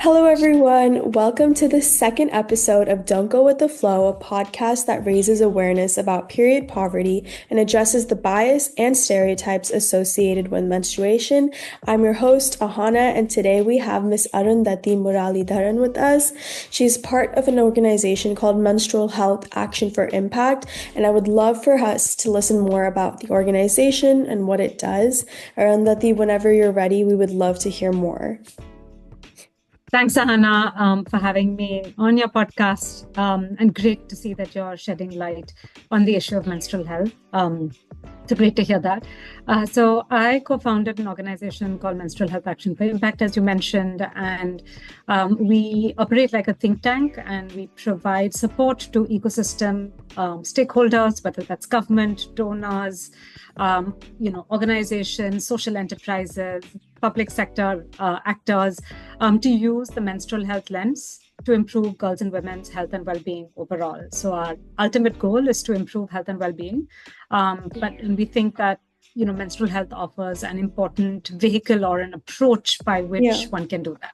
Hello, everyone. Welcome to the second episode of Don't Go With the Flow, a podcast that raises awareness about period poverty and addresses the bias and stereotypes associated with menstruation. I'm your host, Ahana, and today we have Miss Arundati Muralidharan with us. She's part of an organization called Menstrual Health Action for Impact, and I would love for us to listen more about the organization and what it does. Arundati, whenever you're ready, we would love to hear more. Thanks, Ahana, for having me on your podcast. And great to see that you're shedding light on the issue of menstrual health. So great to hear that. So I co-founded an organization called Menstrual Health Action for Impact, as you mentioned, and we operate like a think tank, and we provide support to ecosystem stakeholders, whether that's government, donors, organizations, social enterprises, public sector actors, to use the menstrual health lens to improve girls' and women's health and well-being overall. So our ultimate goal is to improve health and well-being. But we think that, menstrual health offers an important vehicle or an approach by which one can do that.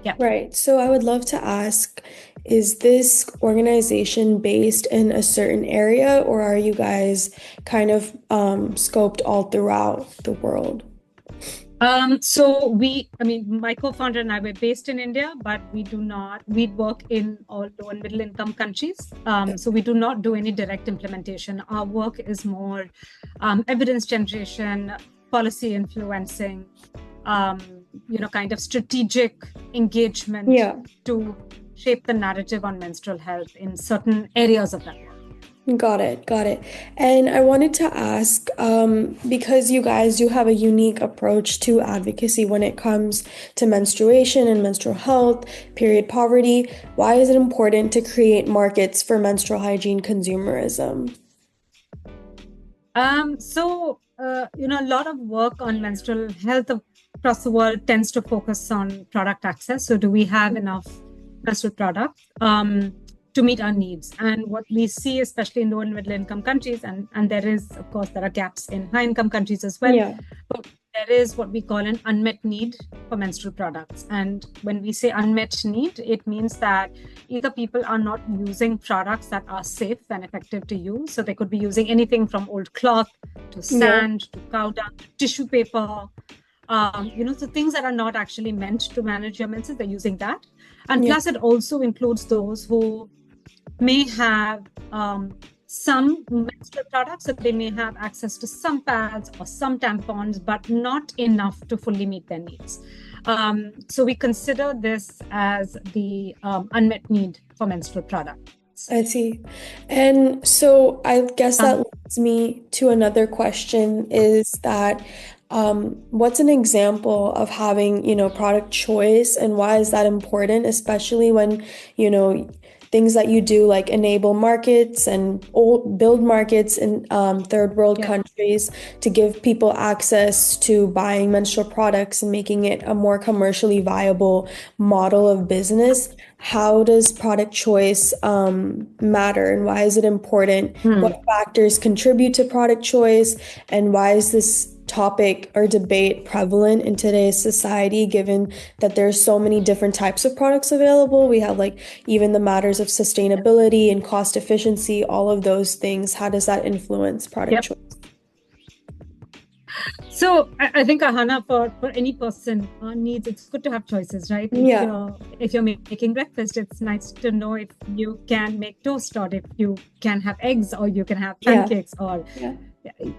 Yeah. Right. So I would love to ask, is this organization based in a certain area, or are you guys kind of scoped all throughout the world? My co-founder and I were based in India, but we work in all low and middle income countries. So we do not do any direct implementation. Our work is more evidence generation, policy influencing, kind of strategic engagement to shape the narrative on menstrual health in certain areas of that work. Got it. And I wanted to ask, because you guys do have a unique approach to advocacy when it comes to menstruation and menstrual health, period poverty, why is it important to create markets for menstrual hygiene consumerism? A lot of work on menstrual health across the world tends to focus on product access. So do we have enough menstrual products to meet our needs? And what we see, especially in low and middle income countries, and there are gaps in high income countries as well, but there is what we call an unmet need for menstrual products. And when we say unmet need, it means that either people are not using products that are safe and effective to use. So they could be using anything from old cloth to sand to cow dung to tissue paper. So things that are not actually meant to manage your menses, they're using that. And plus it also includes those who may have some menstrual products, that they may have access to some pads or some tampons, but not enough to fully meet their needs. So we consider this as the unmet need for menstrual products. I see. And so I guess that leads me to another question, is that what's an example of having, product choice, and why is that important, especially when, things that you do like enable markets and build markets in third world countries to give people access to buying menstrual products and making it a more commercially viable model of business. How does product choice matter, and why is it important? What factors contribute to product choice, and why is this topic or debate prevalent in today's society, given that there's so many different types of products available? We have even the matters of sustainability and cost efficiency, all of those things. How does that influence product choice? So I think, Ahana, for any person needs, it's good to have choices, right? If you're making breakfast, it's nice to know if you can make toast, or if you can have eggs, or you can have pancakes, or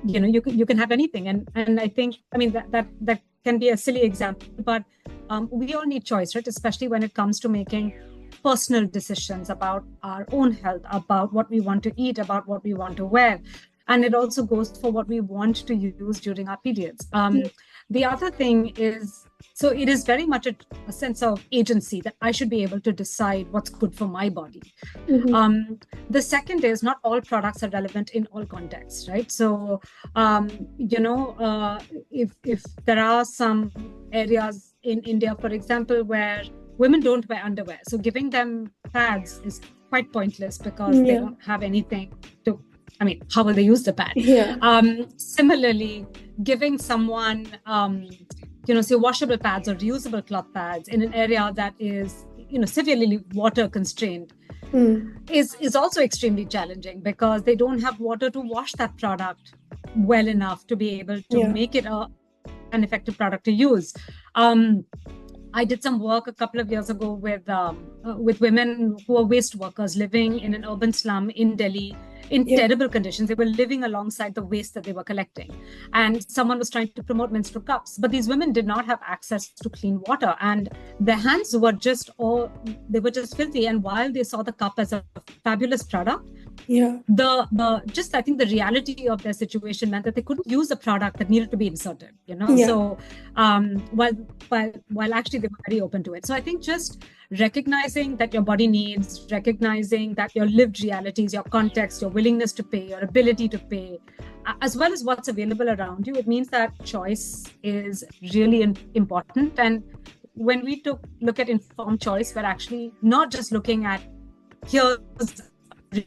you can have anything. And I think, that can be a silly example, but we all need choice, right? Especially when it comes to making personal decisions about our own health, about what we want to eat, about what we want to wear. And it also goes for what we want to use during our periods. The other thing is, so it is very much a sense of agency, that I should be able to decide what's good for my body. The second is, not all products are relevant in all contexts, right? So, if there are some areas in India, for example, where women don't wear underwear, so giving them pads is quite pointless, because they don't have anything to, how will they use the pad? Similarly, giving someone, say washable pads or reusable cloth pads in an area that is, severely water constrained is also extremely challenging because they don't have water to wash that product well enough to be able to make it an effective product to use. I did some work a couple of years ago with women who are waste workers living in an urban slum in Delhi in terrible conditions. They were living alongside the waste that they were collecting. And someone was trying to promote menstrual cups, but these women did not have access to clean water. And their hands were just filthy. And while they saw the cup as a fabulous product, I think the reality of their situation meant that they couldn't use a product that needed to be inserted, So while actually they were very open to it. So I think just recognizing that your body needs, recognizing that your lived realities, your context, your willingness to pay, your ability to pay, as well as what's available around you, it means that choice is really important. And when we look at informed choice, we're actually not just looking at here's a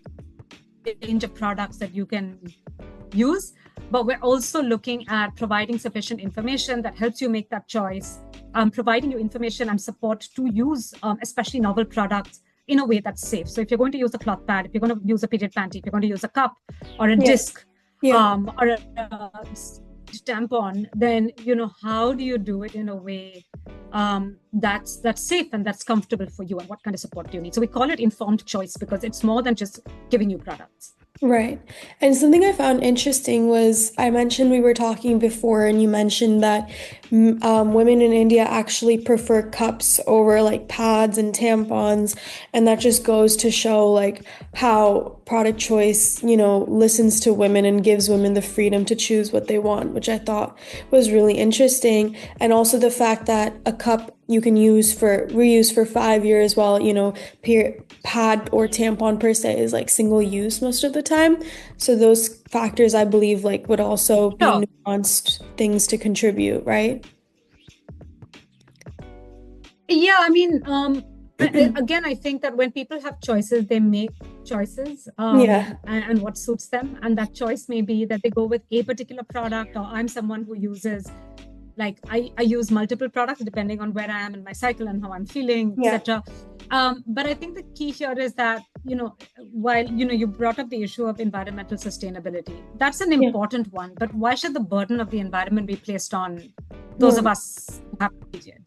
range of products that you can use, but we're also looking at providing sufficient information that helps you make that choice, providing you information and support to use especially novel products in a way that's safe. So if you're going to use a cloth pad, if you're going to use a period panty, if you're going to use a cup or a disc or a tampon, then how do you do it in a way that's safe and that's comfortable for you, and what kind of support do you need? So we call it informed choice because it's more than just giving you products. Right. And something I found interesting was I mentioned we were talking before, and you mentioned that women in India actually prefer cups over like pads and tampons. And that just goes to show like how product choice, listens to women and gives women the freedom to choose what they want, which I thought was really interesting. And also the fact that a cup you can reuse for 5 years, while pad or tampon per se is like single use most of the time. So those factors I believe like would also be nuanced things to contribute, right? Yeah, I mean, again, I think that when people have choices, they make choices and what suits them. And that choice may be that they go with a particular product, or I'm someone who uses, like I use multiple products depending on where I am in my cycle and how I'm feeling, etc. But I think the key here is that, while, you brought up the issue of environmental sustainability, that's an important one. But why should the burden of the environment be placed on those of us who have a period?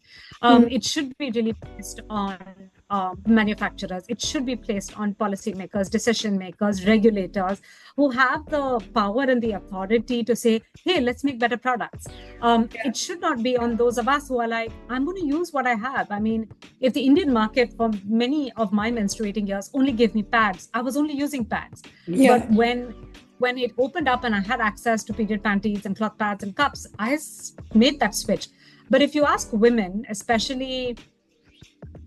It should be really placed on manufacturers. It should be placed on policymakers, decision makers, regulators who have the power and the authority to say, hey, let's make better products. It should not be on those of us who are like, I'm going to use what I have. I mean, if the Indian market for many of my menstruating years only gave me pads, I was only using pads. But when it opened up and I had access to period panties and cloth pads and cups, I made that switch. But if you ask women, especially,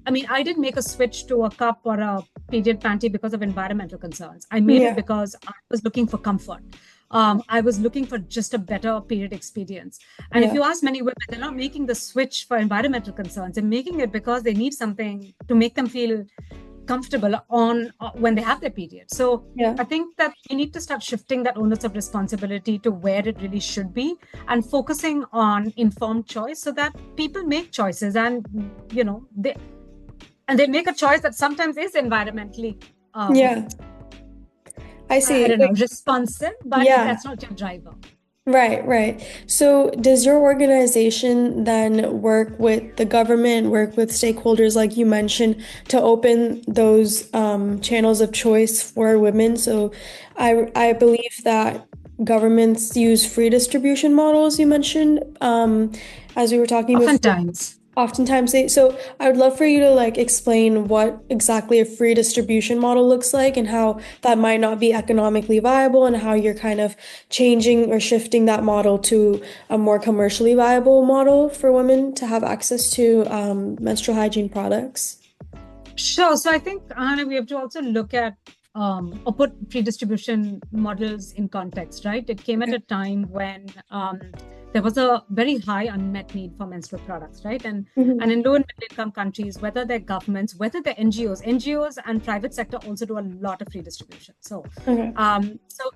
I mean, I didn't make a switch to a cup or a period panty because of environmental concerns. I made it because I was looking for comfort. I was looking for just a better period experience. And if you ask many women, they're not making the switch for environmental concerns. They're making it because they need something to make them feel comfortable on when they have their period. So I think that we need to start shifting that onus of responsibility to where it really should be, and focusing on informed choice so that people make choices, and they make a choice that sometimes is environmentally I see. I don't know, responsive, but that's not your driver. Right. So does your organization then work with the government, work with stakeholders like you mentioned, to open those channels of choice for women? So I believe that governments use free distribution models, you mentioned, as we were talking Oftentimes so I would love for you to like explain what exactly a free distribution model looks like, and how that might not be economically viable, and how you're kind of changing or shifting that model to a more commercially viable model for women to have access to menstrual hygiene products. Sure. So I think, Anna, we have to also look at or put free distribution models in context, right? It came at a time when there was a very high unmet need for menstrual products, right? And in low and middle income countries, whether they're governments, whether they're NGOs and private sector also do a lot of free distribution. So,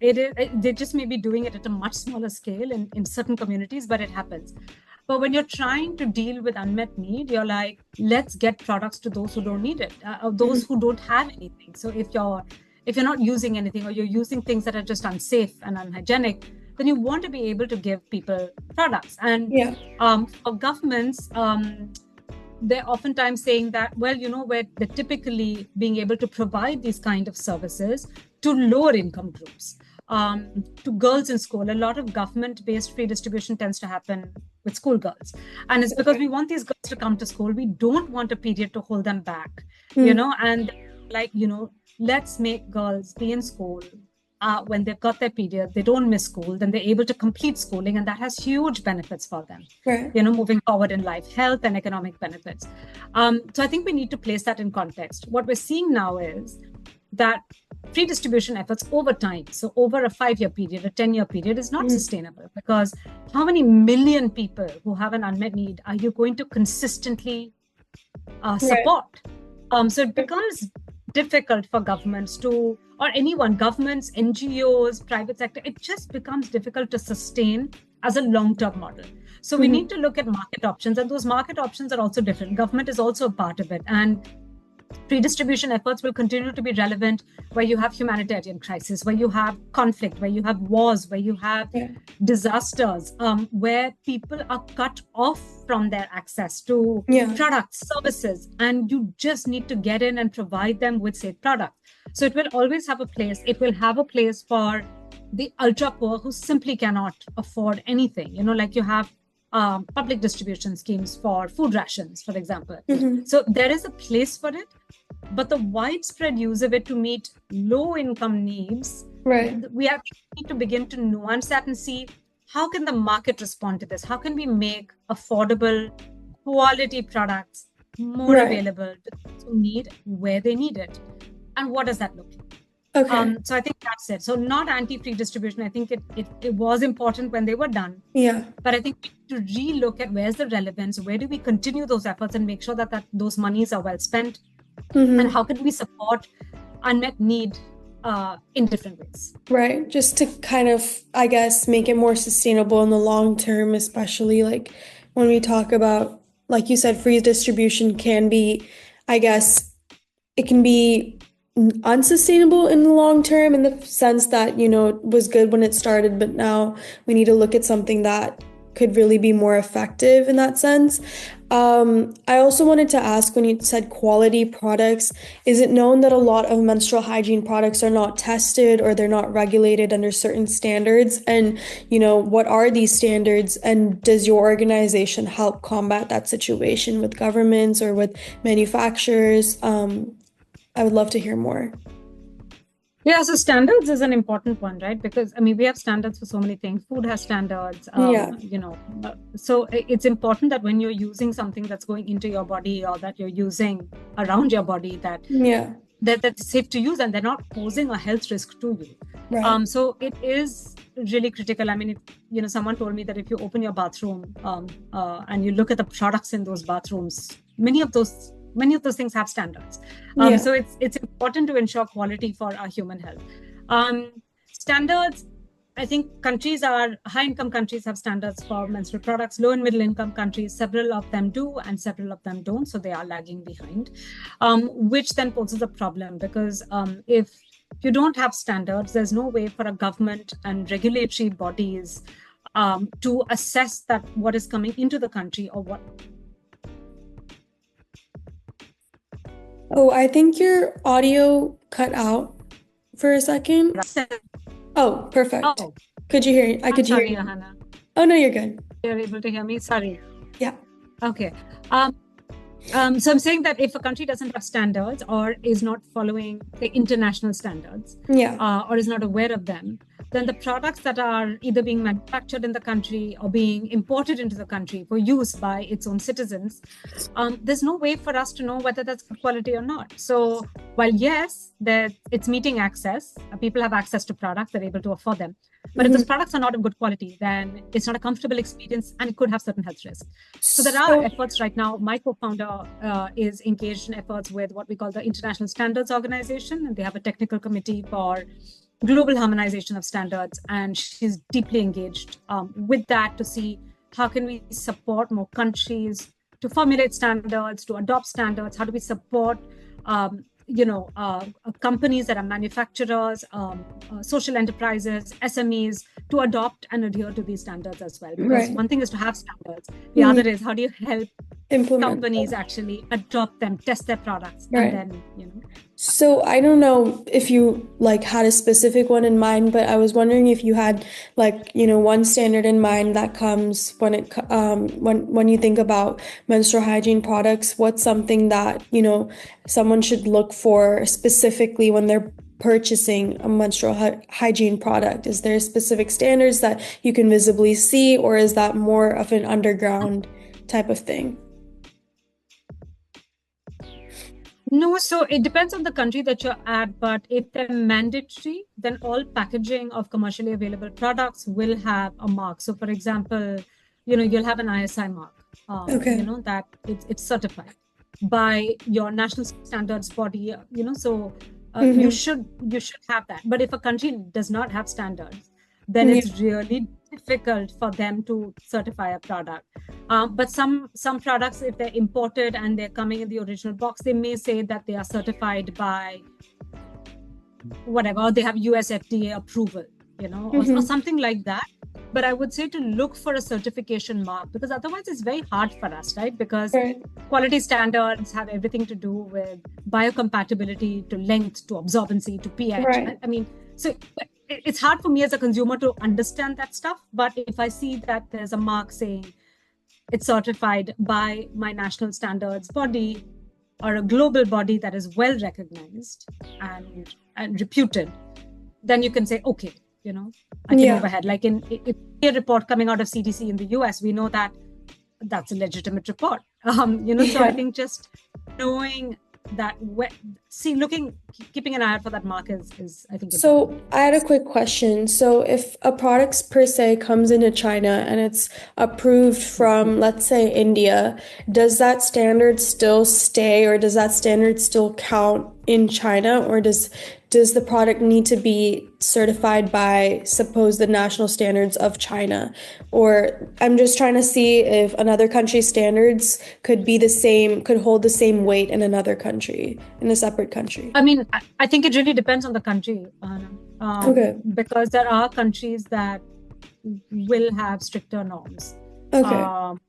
they just may be doing it at a much smaller scale in certain communities, but it happens. But when you're trying to deal with unmet need, you're like, let's get products to those who don't need it, or those who don't have anything. So if you're not using anything, or you're using things that are just unsafe and unhygienic, then you want to be able to give people products. And for governments, they're oftentimes saying that, well, where they're typically being able to provide these kind of services to lower income groups, to girls in school. A lot of government-based free distribution tends to happen with school girls. And it's because we want these girls to come to school. We don't want a period to hold them back, and let's make girls be in school. When they've got their period, they don't miss school, then they're able to complete schooling, and that has huge benefits for them, moving forward in life, health and economic benefits. So I think we need to place that in context. What we're seeing now is that free distribution efforts over time, so over a 5-year period, a 10-year period, is not sustainable, because how many million people who have an unmet need are you going to consistently support? So it becomes difficult for governments to, or anyone, governments, NGOs, private sector, it just becomes difficult to sustain as a long-term model. So we need to look at market options, and those market options are also different. Government is also a part of it, and redistribution efforts will continue to be relevant where you have humanitarian crisis, where you have conflict, where you have wars, where you have disasters, where people are cut off from their access to products, services, and you just need to get in and provide them with safe products. So it will always have a place. It will have a place for the ultra poor who simply cannot afford anything. Like you have public distribution schemes for food rations, for example. So there is a place for it, but the widespread use of it to meet low income needs, we need to begin to nuance that and see how can the market respond to this? How can we make affordable, quality products more available to those who need, where they need it? And what does that look like? So I think that's it. So not anti-free distribution. I think it was important when they were done. But I think we need to relook at where's the relevance, where do we continue those efforts and make sure that those monies are well spent, and how can we support unmet need in different ways. Right. Just to kind of, I guess, make it more sustainable in the long term, especially like when we talk about, like you said, free distribution can be, I guess, it can be unsustainable in the long term, in the sense that, it was good when it started, but now we need to look at something that could really be more effective in that sense. I also wanted to ask, when you said quality products, is it known that a lot of menstrual hygiene products are not tested or they're not regulated under certain standards? And, what are these standards? And does your organization help combat that situation with governments or with manufacturers? I would love to hear more. Yeah, so standards is an important one, right? Because we have standards for so many things. Food has standards, so it's important that when you're using something that's going into your body or that you're using around your body, that's safe to use and they're not posing a health risk to you. Right. So it is really critical. If, someone told me that if you open your bathroom and you look at the products in those bathrooms, many of those things have standards. So it's important to ensure quality for our human health. Standards, I think high-income countries have standards for menstrual products. Low and middle-income countries, several of them do and several of them don't. So they are lagging behind, which then poses a problem because if you don't have standards, there's no way for a government and regulatory bodies to assess that what is coming into the country or what. Oh, I think your audio cut out for a second. Oh, perfect. Oh. Could you hear? I could hear you. Hannah. Oh, no, you're good. You're able to hear me? Sorry. Yeah. Okay. So I'm saying that if a country doesn't have standards or is not following the international standards, or is not aware of them, then the products that are either being manufactured in the country or being imported into the country for use by its own citizens, there's no way for us to know whether that's good quality or not. So while yes, it's meeting access, people have access to products, they're able to afford them. But if those products are not of good quality, then it's not a comfortable experience and it could have certain health risks. So there are efforts right now. My co-founder is engaged in efforts with what we call the International Standards Organization, and they have a technical committee for global harmonization of standards. And she's deeply engaged with that to see How can we support more countries to formulate standards, to adopt standards? How do we support, companies that are manufacturers, social enterprises, SMEs to adopt and adhere to these standards as well? Because Right. one thing is to have standards. The other is how do you help Implement companies them. actually adopt them, test their products, and Right. then, So I don't know if you like had a specific one in mind, but I was wondering if you had like, one standard in mind that comes when when you think about menstrual hygiene products, what's something that, someone should look for specifically when they're purchasing a menstrual hygiene product? Is there specific standards that you can visibly see, or is that more of an underground type of thing? No, so it depends on the country that you're at, but if they're mandatory, then all packaging of commercially available products will have a mark. So, for example, you'll have an ISI mark, Okay. that it's certified by your national standards body, so you Mm-hmm. should have that. But if a country does not have standards, then Yeah. it's really difficult for them to certify a product. But some products, if they're imported and they're coming in the original box, they may say that they are certified by whatever, they have US FDA approval, or Mm-hmm. something like that. But I would say to look for a certification mark, because otherwise it's very hard for us, right? Because Right. quality standards have everything to do with biocompatibility, to length, to absorbency, to pH. Right. I mean, so it's hard for me as a consumer to understand that stuff. But if I see that there's a mark saying it's certified by my national standards body or a global body that is well recognized and reputed, then you can say, okay, I can move Yeah. ahead. Like in a report coming out of CDC in the US, we know that that's a legitimate report. So I Yeah. think just knowing that, keeping an eye out for that mark is I think important. So I had a quick question. So if a product per se comes into China and it's approved from, let's say, India, does that standard still stay, or does that standard still count in China, or does the product need to be certified by, suppose, the national standards of China? Or I'm just trying to see if another country's standards could hold the same weight in another country, in a separate country. I mean, I think it really depends on the country, Anna. Okay. Because there are countries that will have stricter norms, Okay. um,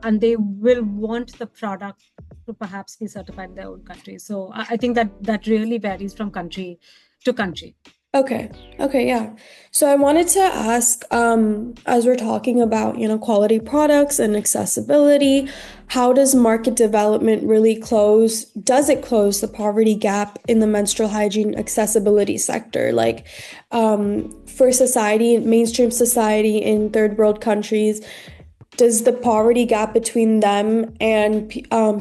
and they will want the product to perhaps be certified in their own country. So I think that really varies from country to country. Okay. Okay, yeah. So I wanted to ask, as we're talking about, quality products and accessibility, how does market development really does it close the poverty gap in the menstrual hygiene accessibility sector? Like, for society, mainstream society in third world countries, does the poverty gap between them and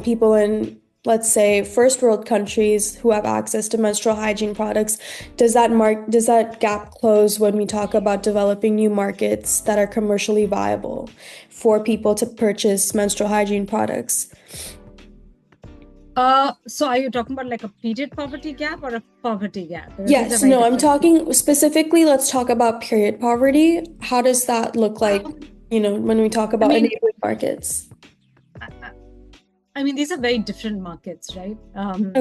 people in, let's say, first world countries who have access to menstrual hygiene products, does that gap close when we talk about developing new markets that are commercially viable for people to purchase menstrual hygiene products? So are you talking about like a period poverty gap or a poverty gap? Because these are Yes, very no, I'm different things. talking specifically, let's talk about period poverty. How does that look like, Um, when we talk I about mean, enabling markets? I, I mean, these are very different markets, right?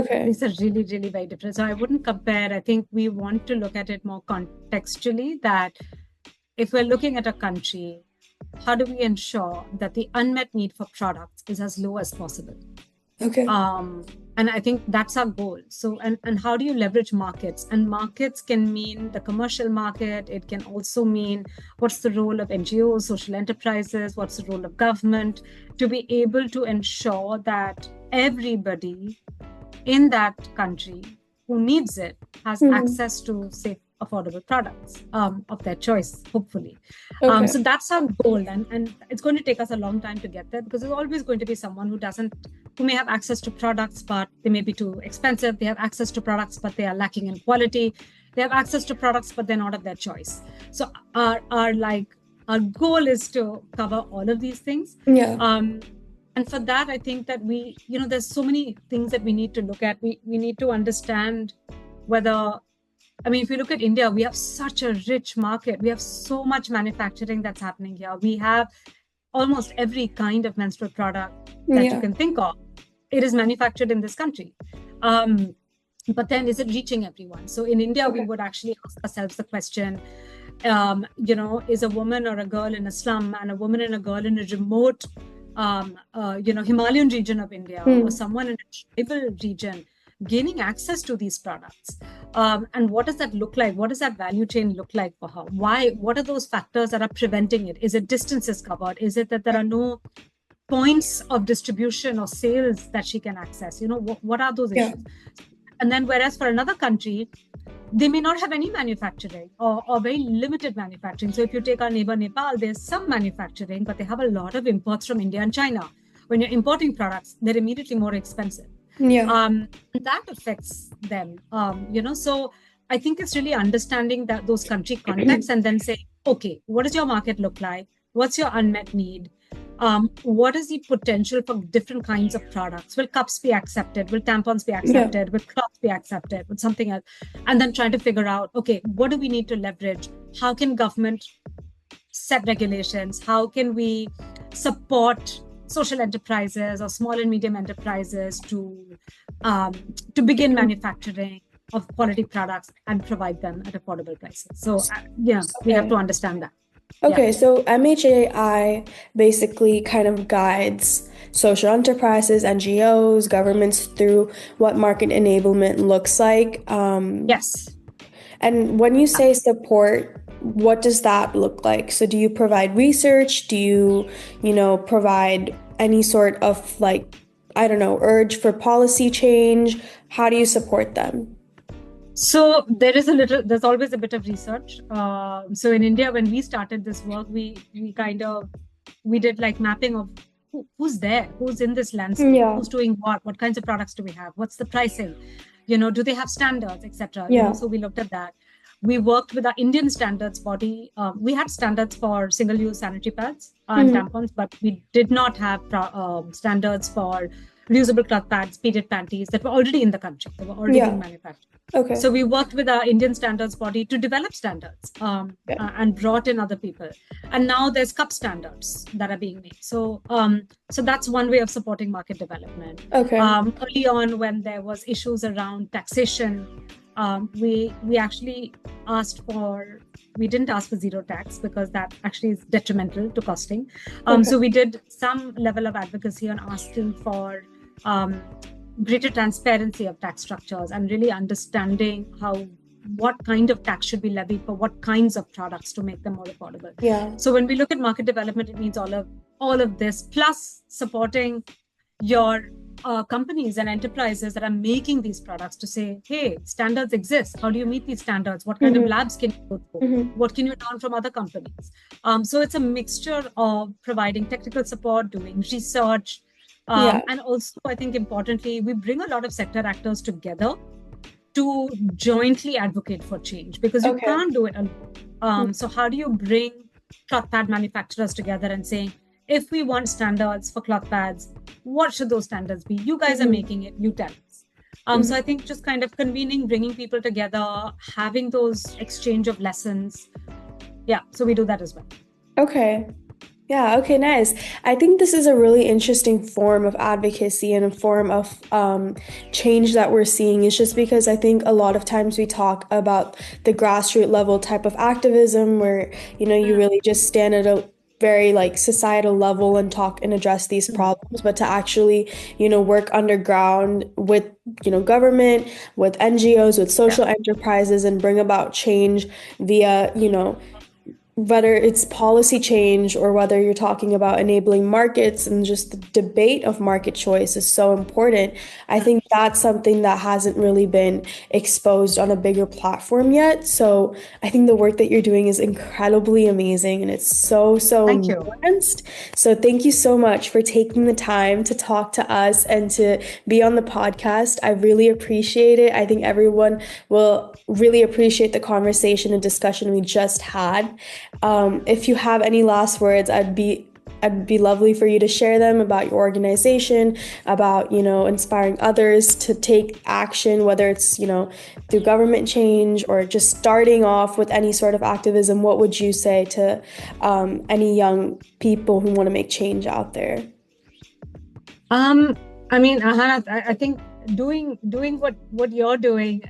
Okay. These are really, really very different. So I wouldn't compare. I think we want to look at it more contextually, that if we're looking at a country, how do we ensure that the unmet need for products is as low as possible? Okay. um, and I think that's our goal. So and how do you leverage markets? And markets can mean the commercial market. It can also mean what's the role of NGOs, social enterprises, what's the role of government, to be able to ensure that everybody in that country who needs it has Mhm. access to safe, affordable products of their choice, hopefully. Okay. So that's our goal, and it's going to take us a long time to get there, because there's always going to be someone who may have access to products, but they may be too expensive. They have access to products, but they are lacking in quality. They have access to products, but they're not of their choice. So our goal is to cover all of these things. Yeah. And for that, I think that there's so many things that we need to look at. We need to understand whether, I mean, if you look at India, we have such a rich market. We have so much manufacturing that's happening here. We have almost every kind of menstrual product that you can think of, it is manufactured in this country. But then is it reaching everyone? So in India, we would actually ask ourselves the question, is a woman or a girl in a slum and a woman and a girl in a remote, Himalayan region of India or someone in a tribal region gaining access to these products? And what does that look like? What does that value chain look like for her? Why? What are those factors that are preventing it? Is it distances covered? Is it that there are no points of distribution or sales that she can access? What are those issues? And then whereas for another country, they may not have any manufacturing or very limited manufacturing. So if you take our neighbor Nepal, there's some manufacturing, but they have a lot of imports from India and China. When you're importing products, they're immediately more expensive. That affects them, so I think it's really understanding that those country contexts and then say, okay, what does your market look like? What's your unmet need? What is the potential for different kinds of products? Will cups be accepted? Will tampons be accepted? Will cloths be accepted? Will something else? And then trying to figure out, okay, what do we need to leverage? How can government set regulations? How can we support social enterprises or small and medium enterprises to begin manufacturing of quality products and provide them at affordable prices? So we have to understand that. Okay, so MHAI basically kind of guides social enterprises, NGOs, governments through what market enablement looks like. Yes. And when you say support, what does that look like? So do you provide research? Do you, provide any sort of urge for policy change? How do you support them? So there's always a bit of research. So in India, when we started this work, we did like mapping of who's there, who's in this landscape, who's doing what kinds of products do we have, what's the pricing, do they have standards, etc. So we looked at that. We worked with our Indian standards body. We had standards for single-use sanitary pads and tampons, but we did not have standards for reusable cloth pads, period panties that were already in the country. They were already being manufactured. Okay. So we worked with our Indian standards body to develop standards and brought in other people. And now there's cup standards that are being made. So that's one way of supporting market development. Okay. Early on, when there was issues around taxation, we actually we didn't ask for zero tax because that actually is detrimental to costing. So we did some level of advocacy on asking for greater transparency of tax structures and really understanding what kind of tax should be levied for what kinds of products to make them more affordable. So when we look at market development, it means all of this, plus supporting your companies and enterprises that are making these products to say, hey, standards exist. How do you meet these standards? What kind of labs can you go through? What can you learn from other companies? So it's a mixture of providing technical support, doing research, and also, I think importantly, we bring a lot of sector actors together to jointly advocate for change because you can't do it alone. So how do you bring cloth pad manufacturers together and saying, if we want standards for cloth pads, what should those standards be? You guys are making it, you tell us. So I think just kind of convening, bringing people together, having those exchange of lessons. Yeah, so we do that as well. Okay. Yeah, okay, nice. I think this is a really interesting form of advocacy and a form of change that we're seeing. It's just because I think a lot of times we talk about the grassroots level type of activism where, you really just stand at a very societal level and talk and address these problems, but to actually, work underground with, government, with NGOs, with social enterprises and bring about change via, whether it's policy change or whether you're talking about enabling markets and just the debate of market choice is so important. I think that's something that hasn't really been exposed on a bigger platform yet. So I think the work that you're doing is incredibly amazing and it's so nuanced. So thank you so much for taking the time to talk to us and to be on the podcast. I really appreciate it. I think everyone will really appreciate the conversation and discussion we just had. If you have any last words, I'd be I'd be lovely for you to share them about your organization, about, inspiring others to take action, whether it's, through government change or just starting off with any sort of activism. What would you say to any young people who want to make change out there? Um, I mean, Ahana, I think doing what you're doing,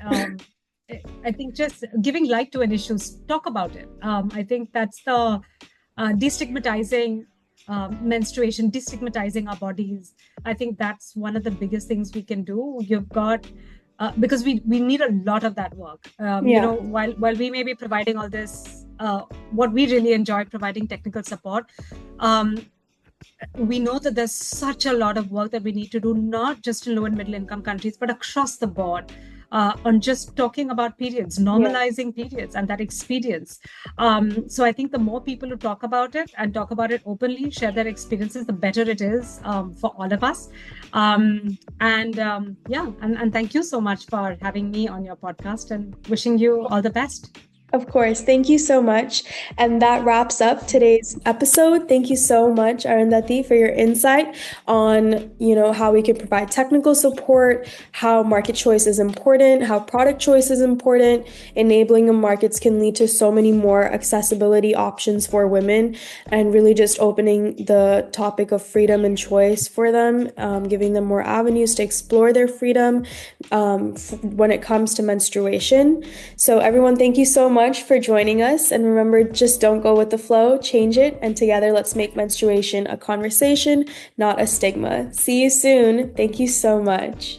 I think just giving light to an issue, talk about it. I think that's the destigmatizing menstruation, destigmatizing our bodies. I think that's one of the biggest things we can do. You've got because we need a lot of that work. Yeah. While we may be providing all this, what we really enjoy providing technical support. We know that there's such a lot of work that we need to do, not just in low and middle income countries, but across the board. On just talking about periods, normalizing periods and that experience. So I think the more people who talk about it and talk about it openly, share their experiences, the better it is for all of us. And thank you so much for having me on your podcast and wishing you all the best. Of course. Thank you so much. And that wraps up today's episode. Thank you so much, Arundati, for your insight on, how we can provide technical support, how market choice is important, how product choice is important. Enabling of markets can lead to so many more accessibility options for women, and really just opening the topic of freedom and choice for them, giving them more avenues to explore their freedom when it comes to menstruation. So everyone, thank you so much for joining us. And remember, just don't go with the flow, change it. And together, let's make menstruation a conversation, not a stigma. See you soon. Thank you so much.